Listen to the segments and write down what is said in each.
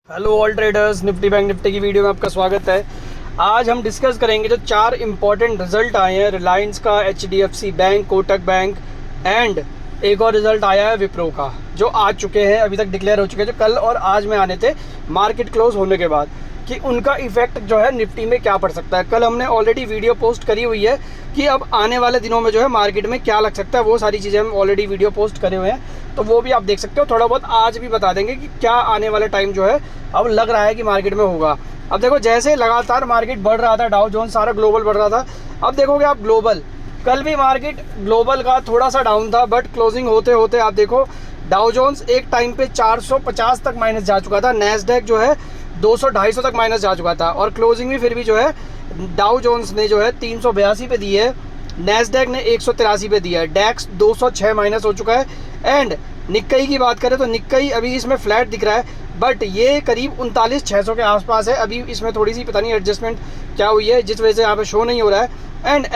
Hello all traders, Nifty bank Nifty की video में आपका स्वागत है। आज हम डिस्कस करेंगे जो 4 इंपॉर्टेंट रिजल्ट आए हैं रिलायंस का, HDFC bank, Kotak bank and एक और रिजल्ट आया है विप्रो का, जो आ चुके हैं, अभी तक डिक्लेयर हो चुके हैं, जो कल और आज में आने थे मार्केट क्लोज होने के बाद, कि उनका इफेक्ट जो है निफ्टी में क्या पड़ सकता है। कल हमने ऑलरेडी वीडियो पोस्ट करी हुई है कि अब आने वाले दिनों में जो है मार्केट में क्या लग सकता है, वो सारी चीज़ें हम ऑलरेडी वीडियो पोस्ट करे हुए हैं, तो वो भी आप देख सकते हो। थोड़ा बहुत आज भी बता देंगे कि क्या आने वाले टाइम जो है अब लग रहा है कि मार्केट में होगा। अब देखो, जैसे लगातार मार्केट बढ़ रहा था, डाउ जोन्स सारा ग्लोबल बढ़ रहा था, अब देखोगे आप ग्लोबल, कल भी मार्केट ग्लोबल का थोड़ा सा डाउन था, बट क्लोजिंग होते होते आप देखो डाउ जोन्स एक टाइम पे 450 तक माइनस जा चुका था, नैस्डैक जो है 200-250 तक माइनस जा चुका था, और क्लोजिंग भी फिर भी जो है डाउ जोन्स ने जो है 382 पे दी है, नैस्डैक ने 183 पे दिया है, डैक्स 206 माइनस हो चुका है। एंड निक्कई की बात करें तो निक्कई अभी इसमें फ्लैट दिख रहा है, बट ये करीब 39,600 के आसपास है। अभी इसमें थोड़ी सी पता नहीं एडजस्टमेंट क्या हुई है, जिस वजह से यहाँ पे शो नहीं हो रहा है। एंड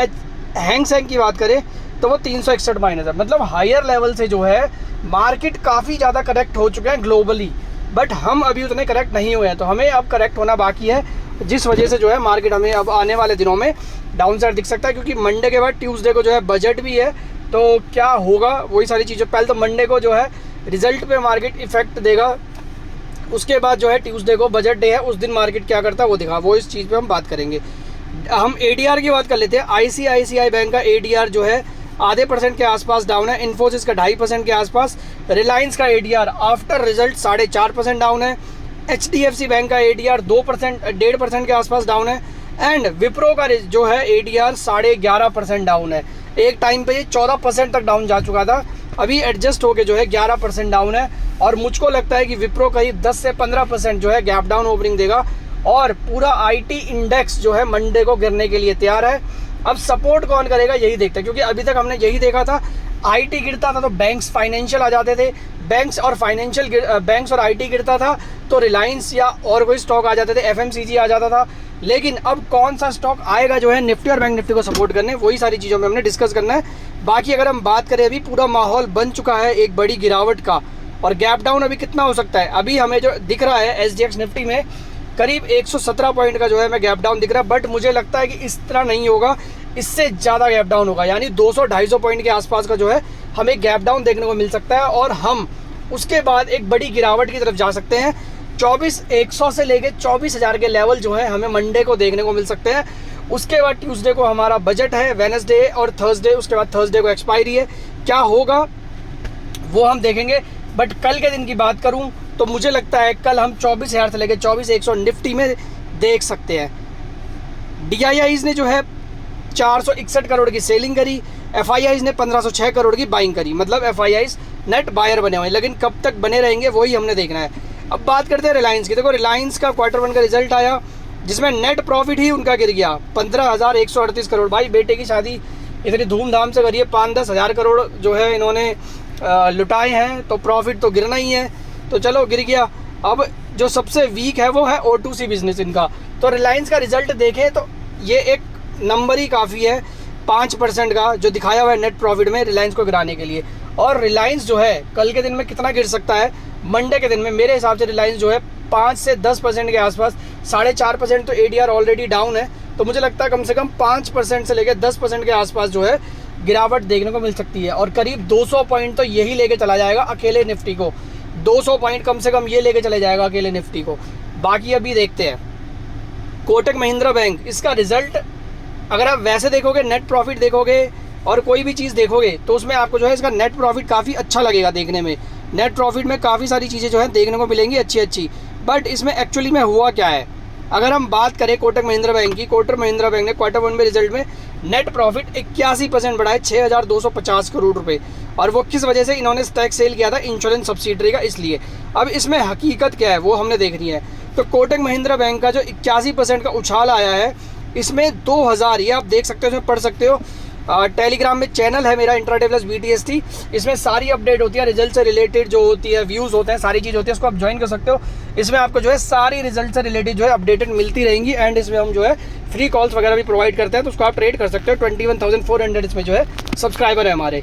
हैंग सेंग की बात करें तो वो 361 माइनस है, मतलब हायर लेवल से जो है मार्केट काफ़ी ज़्यादा करेक्ट हो चुके हैं ग्लोबली, बट हम अभी उतने करेक्ट नहीं हुए हैं, तो हमें अब करेक्ट होना बाकी है, जिस वजह से जो है मार्केट हमें अब आने वाले दिनों में डाउन साइड दिख सकता है। क्योंकि मंडे के बाद ट्यूसडे को जो है बजट भी है, तो क्या होगा वही सारी चीज़ें। पहले तो मंडे को जो है रिजल्ट पे मार्केट इफेक्ट देगा, उसके बाद जो है ट्यूसडे को बजट डे है, उस दिन मार्केट क्या करता है वो दिखा, वो इस चीज़ पे हम बात करेंगे। हम एडीआर की बात कर लेते हैं। आईसीआईसीआई बैंक का एडीआर जो है आधे % के आसपास डाउन है, इन्फोसिस का 2.5% के आसपास, रिलायंस का एडीआर आफ्टर रिजल्ट 4.5% डाउन है, एचडीएफसी बैंक का एडीआर 1.5% के आसपास डाउन है, एंड विप्रो का जो है एडीआर 11.5% डाउन है। एक टाइम पे ये 14% तक डाउन जा चुका था, अभी एडजस्ट होके जो है 11% डाउन है, और मुझको लगता है कि विप्रो करीब 10 से 15% जो है गैप डाउन ओपनिंग देगा, और पूरा आईटी इंडेक्स जो है मंडे को गिरने के लिए तैयार है। अब सपोर्ट कौन करेगा यही देखते हैं, क्योंकि अभी तक हमने यही देखा था, आईटी गिरता था तो बैंक्स फाइनेंशियल आ जाते थे, बैंक्स और आईटी गिरता था तो रिलायंस या और कोई स्टॉक आ जाते थे, एफएमसीजी आ जाता था। लेकिन अब कौन सा स्टॉक आएगा जो है निफ्टी और बैंक निफ्टी को सपोर्ट करने, वही सारी चीज़ों में हमने डिस्कस करना है। बाकी अगर हम बात करें, अभी पूरा माहौल बन चुका है एक बड़ी गिरावट का, और गैप डाउन अभी कितना हो सकता है, अभी हमें जो दिख रहा है एसजीएक्स निफ्टी में करीब 117 पॉइंट का जो है मैं गैप डाउन दिख रहा है, बट मुझे लगता है कि इस तरह नहीं होगा, इससे ज़्यादा गैप डाउन होगा, यानी 200-250 पॉइंट के आसपास का जो है हमें गैप डाउन देखने को मिल सकता है, और हम उसके बाद एक बड़ी गिरावट की तरफ जा सकते हैं। 24,100 से लेके 24,000 के लेवल जो है हमें मंडे को देखने को मिल सकते हैं। उसके बाद ट्यूसडे को हमारा बजट है, वेडनेसडे और थर्सडे, उसके बाद थर्सडे को एक्सपायरी है, क्या होगा वो हम देखेंगे। बट कल के दिन की बात करूं तो मुझे लगता है कल हम 24,000 से लेकर 24,100 निफ्टी में देख सकते हैं। डीआईआईज ने जो है 461 करोड़ की सेलिंग करी, एफआईआईज ने 1506 करोड़ की बाइंग करी, मतलब एफआईआईज नेट बायर बने हुए हैं, लेकिन कब तक बने रहेंगे वही हमने देखना है। अब बात करते हैं रिलायंस की। देखो, रिलायंस का Q1 का रिजल्ट आया, जिसमें नेट प्रॉफिट ही उनका गिर गया 15,138 करोड़। भाई, बेटे की शादी इतनी धूमधाम से करिए, 5-10 हज़ार करोड़ जो है इन्होंने लुटाए हैं, तो प्रॉफिट तो गिरना ही है, तो चलो गिर गया। अब जो सबसे वीक है वो है O2C बिजनेस इनका। तो रिलायंस का रिजल्ट देखें तो ये एक नंबर ही काफ़ी है 5% का जो दिखाया हुआ है नेट प्रॉफिट में रिलायंस को गिराने के लिए। और रिलायंस जो है कल के दिन में कितना गिर सकता है, मंडे के दिन में मेरे हिसाब से रिलायंस जो है 5 से 10% के आसपास, 4.5% तो एडीआर ऑलरेडी डाउन है, तो मुझे लगता है कम से कम 5% से लेकर 10% के आसपास जो है गिरावट देखने को मिल सकती है। और करीब 200 पॉइंट तो यही लेके चला जाएगा अकेले निफ्टी को, 200 पॉइंट कम से कम ये लेके चले जाएगा अकेले निफ्टी को। बाकी अभी देखते हैं कोटक महिंद्रा बैंक, इसका रिजल्ट अगर आप वैसे देखोगे, नेट प्रॉफिट देखोगे और कोई भी चीज़ देखोगे, तो उसमें आपको जो है इसका नेट प्रॉफिट काफ़ी अच्छा लगेगा देखने में। नेट प्रॉफिट में काफ़ी सारी चीज़ें जो है देखने को मिलेंगी अच्छी, बट इसमें एक्चुअली में हुआ क्या है। अगर हम बात करें कोटक महिंद्रा बैंक की, कोटक महिंद्रा बैंक ने Q1 में रिजल्ट में नेट प्रॉफिट 81% बढ़ाए, 6,250 करोड़ रुपए, और वो किस वजह से इन्होंने स्टैक सेल किया था इंश्योरेंस सब्सिडरी का, इसलिए। अब इसमें हकीकत क्या है वो हमने देखनी है। तो कोटक महिंद्रा बैंक का जो 81% का उछाल आया है, इसमें 2,000, ये आप देख सकते हो, इसमें पढ़ सकते हो, टेलीग्राम में चैनल है मेरा इंट्राडे प्लस BTST, इसमें सारी अपडेट होती है रिजल्ट से रिलेटेड, जो होती है व्यूज़ होते हैं, सारी चीज़ होती है, उसको आप ज्वाइन कर सकते हो। इसमें आपको जो है सारी रिजल्ट से रिलेटेड जो है अपडेटेड मिलती रहेंगी, एंड इसमें हम जो है फ्री कॉल्स वगैरह भी प्रोवाइड करते हैं, तो उसको आप ट्रेड कर सकते हो। 21,400 इसमें जो है सब्सक्राइबर है हमारे।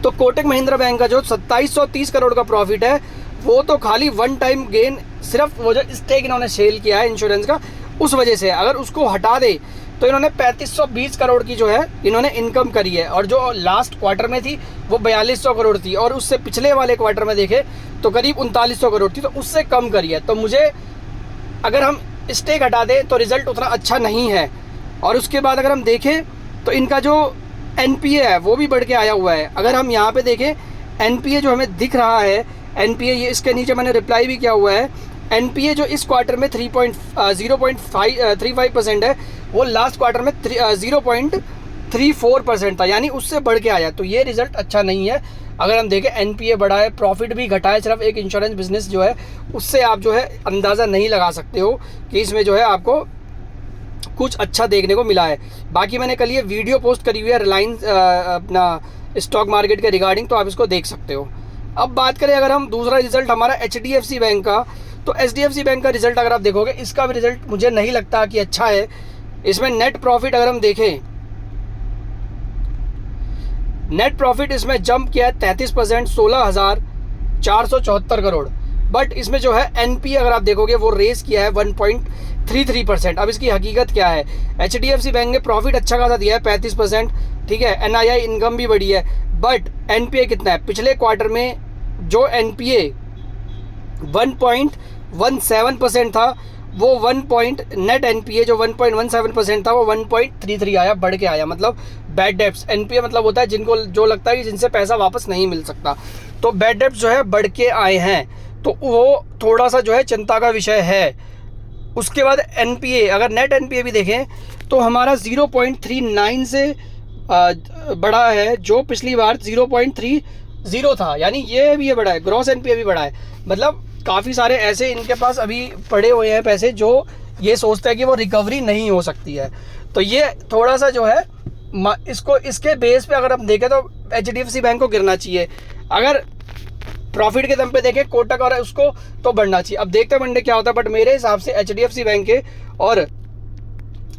तो कोटक महिंद्रा बैंक का जो 2730 करोड़ का प्रॉफिट है, वो तो खाली वन टाइम गेन, सिर्फ वो जो स्टेक इन्होंने सेल किया है इंश्योरेंस का उस वजह से, अगर उसको हटा दे तो इन्होंने 3520 करोड़ की जो है इन्होंने इनकम करी है, और जो लास्ट क्वार्टर में थी वो 4200 करोड़ थी, और उससे पिछले वाले क्वार्टर में देखे तो करीब 3900 करोड़ थी, तो उससे कम करी है। तो मुझे अगर हम स्टेक हटा दें तो रिज़ल्ट उतना अच्छा नहीं है। और उसके बाद अगर हम देखें तो इनका जो एनपीए है वो भी बढ़ के आया हुआ है। अगर हम यहाँ पे देखें एनपीए जो हमें दिख रहा है, एनपीए ये इसके नीचे मैंने रिप्लाई भी किया हुआ है, एनपीए जो इस क्वार्टर में 0.35% है, वो लास्ट क्वार्टर में 0.34% था, यानी उससे बढ़ के आया। तो ये रिज़ल्ट अच्छा नहीं है। अगर हम देखें एनपीए बढ़ा है, प्रॉफिट भी घटा है, सिर्फ एक इंश्योरेंस बिजनेस जो है उससे आप जो है अंदाज़ा नहीं लगा सकते हो कि इसमें जो है आपको कुछ अच्छा देखने को मिला है। बाकी मैंने कल ये वीडियो पोस्ट करी हुई है रिलायंस अपना स्टॉक मार्केट के रिगार्डिंग, तो आप इसको देख सकते हो। अब बात करें अगर हम दूसरा रिजल्ट हमारा एचडीएफसी बैंक का, तो एचडीएफसी बैंक का रिजल्ट अगर आप देखोगे, इसका भी रिजल्ट मुझे नहीं लगता कि अच्छा है। इसमें नेट प्रॉफिट अगर हम देखें, नेट प्रॉफिट इसमें जंप किया है 33%, 16,474 करोड़। बट इसमें जो है एनपीए अगर आप देखोगे वो रेस किया है 1.33%। अब इसकी हकीकत क्या है, एचडीएफसी बैंक ने प्रॉफिट अच्छा खासा दिया है 35%, ठीक है, एनआईआई इनकम भी बढ़ी है, बट एनपीए कितना है, पिछले क्वार्टर में जो एनपीए 1.17% था वो नेट एनपीए जो 1.17% था वो 1.33 आया, बढ़ के आया। मतलब बैड डेब्ट्स, एनपीए मतलब होता है जिनको जो लगता है कि जिनसे पैसा वापस नहीं मिल सकता, तो बैड डेब्ट्स जो है बढ़ के आए हैं, तो वो थोड़ा सा जो है चिंता का विषय है। उसके बाद एनपीए, अगर नेट एनपीए भी देखें तो हमारा 0.39 से बढ़ा है, जो पिछली बार 0.30 था, यानी ये भी बढ़ा है। ग्रॉस एनपीए भी बढ़ा है, मतलब काफ़ी सारे ऐसे इनके पास अभी पड़े हुए हैं पैसे जो ये सोचते हैं कि वो रिकवरी नहीं हो सकती है। तो ये थोड़ा सा जो है इसको, इसके बेस पे अगर हम देखें तो एचडीएफसी बैंक को गिरना चाहिए। अगर प्रॉफिट के दम पे देखें कोटक और उसको, तो बढ़ना चाहिए। अब देखते हैं मंडे क्या होता है, बट मेरे हिसाब से एचडीएफसी बैंक के और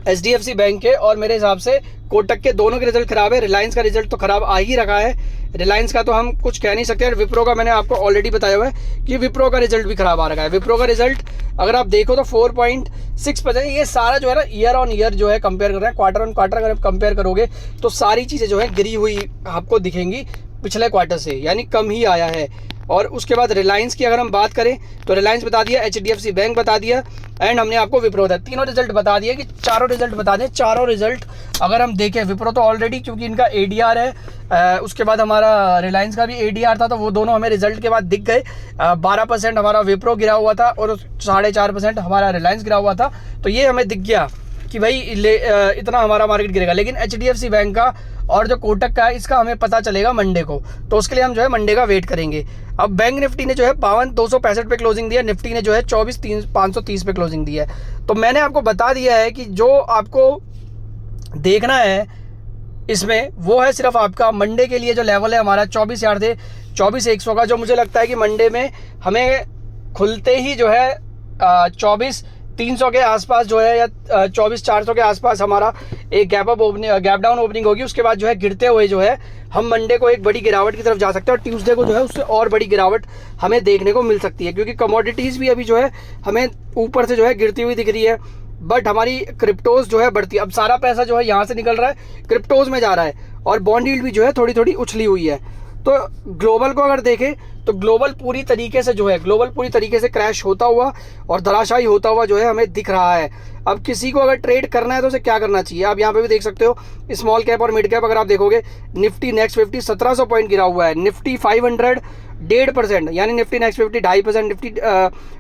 एचडीएफसी बैंक के और मेरे हिसाब से कोटक के दोनों के रिजल्ट खराब है। रिलायंस का रिजल्ट तो खराब आ ही रखा है, रिलायंस का तो हम कुछ कह नहीं सकते। और विप्रो का मैंने आपको ऑलरेडी बताया हुआ है कि विप्रो का रिजल्ट भी खराब आ रखा है। विप्रो का रिजल्ट अगर आप देखो तो 4.6%, ये सारा जो है ना ईयर ऑन ईयर जो है कंपेयर कर रहे हैं, क्वार्टर ऑन क्वार्टर अगर आप कंपेयर करोगे तो सारी चीज़ें जो है गिरी हुई आपको दिखेंगी पिछले क्वार्टर से, यानी कम ही आया है। और उसके बाद रिलायंस की अगर हम बात करें तो रिलायंस बता दिया, एचडीएफसी बैंक बता दिया, एंड हमने आपको विप्रो बताया। तीनों रिजल्ट बता दिए कि चारों रिजल्ट बता दें। चारों रिजल्ट अगर हम देखें, विप्रो तो ऑलरेडी क्योंकि इनका एडीआर है, उसके बाद हमारा रिलायंस का भी एडीआर था, तो वो दोनों हमें रिजल्ट के बाद दिख गए। 12% हमारा विप्रो गिरा हुआ था और 4.5% हमारा रिलायंस गिरा हुआ था, तो ये हमें दिख गया कि भाई इतना हमारा मार्केट गिरेगा। लेकिन एचडीएफसी बैंक का और जो कोटक का है इसका हमें पता चलेगा मंडे को, तो उसके लिए हम जो है मंडे का वेट करेंगे। अब बैंक निफ्टी ने जो है 5265 पे क्लोजिंग दिया, निफ्टी ने जो है 24,530 पे क्लोजिंग दी है। तो मैंने आपको बता दिया है कि जो आपको देखना है इसमें वो है सिर्फ आपका मंडे के लिए जो लेवल है हमारा 24,000 से 24,100 का, जो मुझे लगता है कि मंडे में हमें खुलते ही जो है 24,300 के आसपास जो है या 24,400 के आसपास हमारा एक गैप डाउन ओपनिंग होगी। उसके बाद जो है गिरते हुए जो है हम मंडे को एक बड़ी गिरावट की तरफ जा सकते हैं, और ट्यूसडे को जो है उससे और बड़ी गिरावट हमें देखने को मिल सकती है, क्योंकि कमोडिटीज़ भी अभी जो है हमें ऊपर से जो है गिरती हुई दिख रही है, बट हमारी क्रिप्टोज जो है बढ़ती है। अब सारा पैसा जो है यहाँ से निकल रहा है क्रिप्टोज में जा रहा है, और बॉन्ड यील्ड भी जो है थोड़ी थोड़ी उछली हुई है। तो ग्लोबल को अगर देखें तो ग्लोबल पूरी तरीके से क्रैश होता हुआ और धराशायी होता हुआ जो है हमें दिख रहा है। अब किसी को अगर ट्रेड करना है तो उसे क्या करना चाहिए, आप यहाँ पे भी देख सकते हो स्मॉल कैप और मिड कैप। अगर आप देखोगे निफ्टी नेक्स्ट 50 1700 पॉइंट गिरा हुआ है, निफ्टी 500 1.5%, यानी निफ्टी नेक्स्ट 50 2.5%, निफ्टी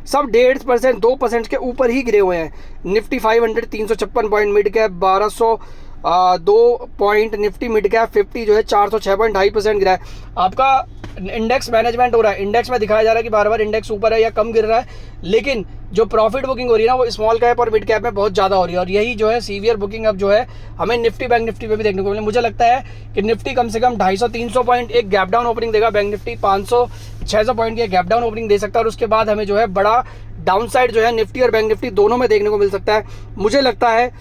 सब 1.5% 2% के ऊपर ही गिरे हुए हैं। Nifty 500 356 point, mid cap 1202 point, Nifty mid cap 50 जो है 406.2% गिरा है। आपका इंडेक्स मैनेजमेंट हो रहा है, इंडेक्स में दिखाया जा रहा है कि बार बार इंडेक्स ऊपर है या कम गिर रहा है, लेकिन जो प्रॉफिट बुकिंग हो रही है ना वो स्मॉल कैप और मिड कैप में बहुत ज़्यादा हो रही है, और यही जो है सीवियर बुकिंग अब जो है हमें निफ्टी बैंक निफ्टी पे भी देखने को मिले। मुझे लगता है कि निफ्टी कम से कम 250-300 पॉइंट एक गैप डाउन ओपनिंग देगा, बैंक निफ्टी 500-600 पॉइंट की गैप डाउन ओपनिंग दे सकता है, और उसके बाद हमें जो है बड़ा डाउन साइड जो है निफ्टी और बैंक निफ्टी दोनों में देखने को मिल सकता है। मुझे लगता है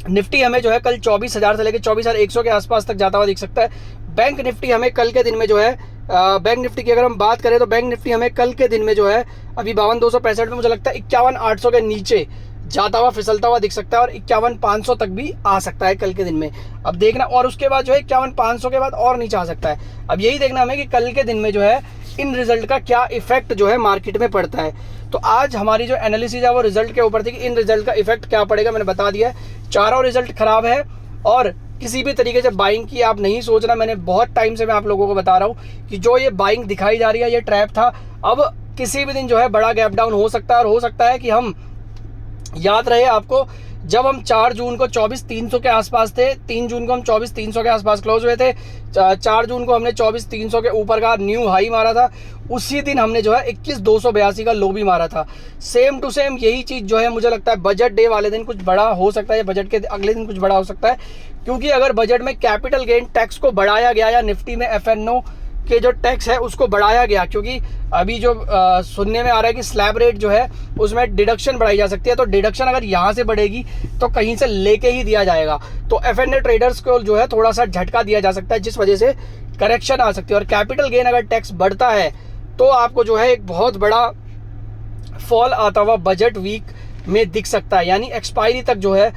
निफ्टी हमें जो है कल 24,000 से लेकर 24,100 के आसपास तक जाता हुआ दिख सकता है। बैंक निफ्टी हमें कल के दिन में जो है बैंक निफ्टी की अगर हम बात करें तो बैंक निफ्टी हमें कल के दिन में जो है अभी 52,265 में मुझे लगता है 51,800 के नीचे जाता हुआ फिसलता हुआ दिख सकता है और 51,500 तक भी आ सकता है कल के दिन में। अब देखना, और उसके बाद जो है 51,500 के बाद और नीचे आ सकता है। अब यही देखना हमें कि कल के दिन में जो है इन रिजल्ट का क्या इफेक्ट जो है मार्केट में पड़ता है। तो आज हमारी जो एनालिसिस है वो रिजल्ट के ऊपर थी कि इन रिजल्ट का इफेक्ट क्या पड़ेगा। मैंने बता दिया है, चारों रिजल्ट खराब है और किसी भी तरीके से बाइंग की आप नहीं सोचना। मैंने बहुत टाइम से मैं आप लोगों को बता रहा हूँ कि जो ये बाइंग दिखाई जा रही है ये ट्रैप था। अब किसी भी दिन जो है बड़ा गैप डाउन हो सकता है और हो सकता है कि हम, याद रहे आपको, जब हम 4 जून को 24,300 के आसपास थे, 3 जून को हम 24,300 के आसपास क्लोज हुए थे, 4 जून को हमने 24,300 के ऊपर का न्यू हाई मारा था, उसी दिन हमने जो है 21,282 का लो भी मारा था। सेम टू सेम यही चीज़ जो है मुझे लगता है बजट डे वाले दिन कुछ बड़ा हो सकता है, बजट के अगले दिन कुछ बड़ा हो सकता है। क्योंकि अगर बजट में कैपिटल गेन टैक्स को बढ़ाया गया या निफ्टी में FNO के जो टैक्स है उसको बढ़ाया गया, क्योंकि अभी जो सुनने में आ रहा है कि स्लैब रेट जो है उसमें डिडक्शन बढ़ाई जा सकती है, तो डिडक्शन अगर यहाँ से बढ़ेगी तो कहीं से लेके ही दिया जाएगा, तो FNO ट्रेडर्स को जो है थोड़ा सा झटका दिया जा सकता है, जिस वजह से करेक्शन आ सकती है। और कैपिटल गेन अगर टैक्स बढ़ता है तो आपको जो है एक बहुत बड़ा फॉल आता हुआ बजट वीक में दिख सकता है। यानी एक्सपायरी तक जो है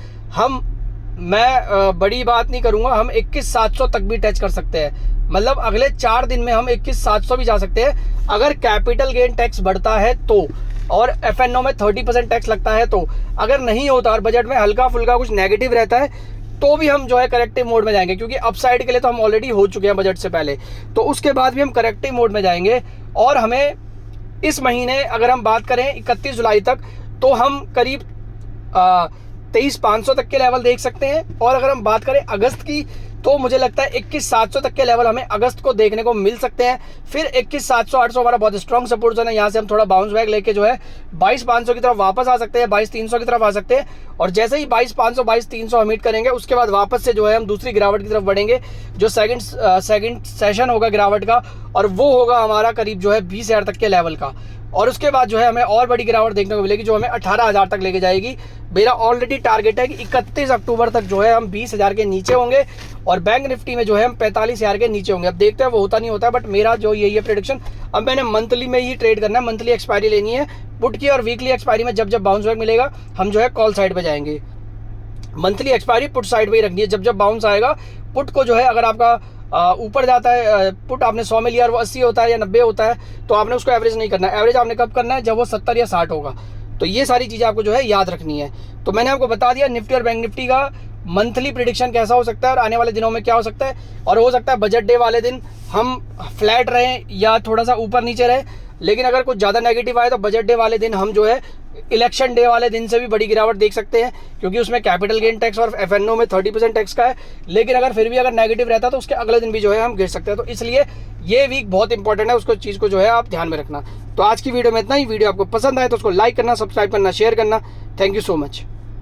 मैं बड़ी बात नहीं करूंगा, हम 21,700 तक भी टच कर सकते हैं। मतलब अगले 4 दिन में हम 21,700 भी जा सकते हैं अगर कैपिटल गेन टैक्स बढ़ता है तो, और FNO में 30% टैक्स लगता है तो। अगर नहीं होता और बजट में हल्का फुल्का कुछ नेगेटिव रहता है तो भी हम जो है करेक्टिव मोड में जाएंगे, क्योंकि अपसाइड के लिए तो हम ऑलरेडी हो चुके हैं बजट से पहले, तो उसके बाद भी हम करेक्टिव मोड में जाएंगे। और हमें इस महीने अगर हम बात करें 31 जुलाई तक तो हम करीब 23,500 तक के लेवल देख सकते हैं। और अगर हम बात करें अगस्त की तो मुझे लगता है 21,700 तक के लेवल हमें अगस्त को देखने को मिल सकते हैं। फिर 21,700-800 हमारा बहुत स्ट्रॉन्ग सपोर्ट जोन है, यहाँ से हम थोड़ा बाउंस बैक लेके जो है 22,500 की तरफ वापस आ सकते हैं, 22,300 की तरफ आ सकते हैं। और जैसे ही 22,500 22,300 हम हिट करेंगे उसके बाद वापस से जो है हम दूसरी गिरावट की तरफ बढ़ेंगे, जो सेकंड सेशन होगा गिरावट का, और वो होगा हमारा करीब जो है 20,000 तक के लेवल का। और उसके बाद जो है हमें और बड़ी गिरावट देखने को मिलेगी जो हमें 18,000 तक लेके जाएगी। मेरा ऑलरेडी टारगेट है कि 31 अक्टूबर तक जो है हम 20,000 के नीचे होंगे और बैंक निफ्टी में जो है हम 45,000 के नीचे होंगे। अब देखते हैं वो होता नहीं होता, बट मेरा जो यही है प्रेडिक्शन। अब मैंने मंथली में ही ट्रेड करना है, मंथली एक्सपायरी लेनी है पुट की, और वीकली एक्सपायरी में जब जब बाउंस बैक मिलेगा हम जो है कॉल साइड पे जाएंगे। मंथली एक्सपायरी पुट साइड पे ही रखनी है, जब जब बाउंस आएगा पुट को जो है, अगर आपका ऊपर जाता है पुट आपने 100 में लिया और वो 80 होता है या 90 होता है तो आपने उसको एवरेज नहीं करना है। एवरेज आपने कब करना है, जब वो 70 या 60 होगा। तो ये सारी चीज़ें आपको जो है याद रखनी है। तो मैंने आपको बता दिया निफ्टी और बैंक निफ्टी का मंथली प्रेडिक्शन कैसा हो सकता है और आने वाले दिनों में क्या हो सकता है। और हो सकता है बजट डे वाले दिन हम फ्लैट रहें या थोड़ा सा ऊपर नीचे रहें, लेकिन अगर कुछ ज़्यादा नेगेटिव आए तो बजट डे वाले दिन हम जो है इलेक्शन डे वाले दिन से भी बड़ी गिरावट देख सकते हैं, क्योंकि उसमें कैपिटल गेन टैक्स और FNO में 30% टैक्स का है। लेकिन अगर फिर भी अगर नेगेटिव रहता तो उसके अगले दिन भी जो है हम गिर सकते हैं। तो इसलिए ये वीक बहुत इंपॉर्टेंट है, उसको चीज़ को जो है आप ध्यान में रखना। तो आज की वीडियो में इतना ही। वीडियो आपको पसंद आए तो उसको लाइक करना, सब्सक्राइब करना, शेयर करना। Thank you so much.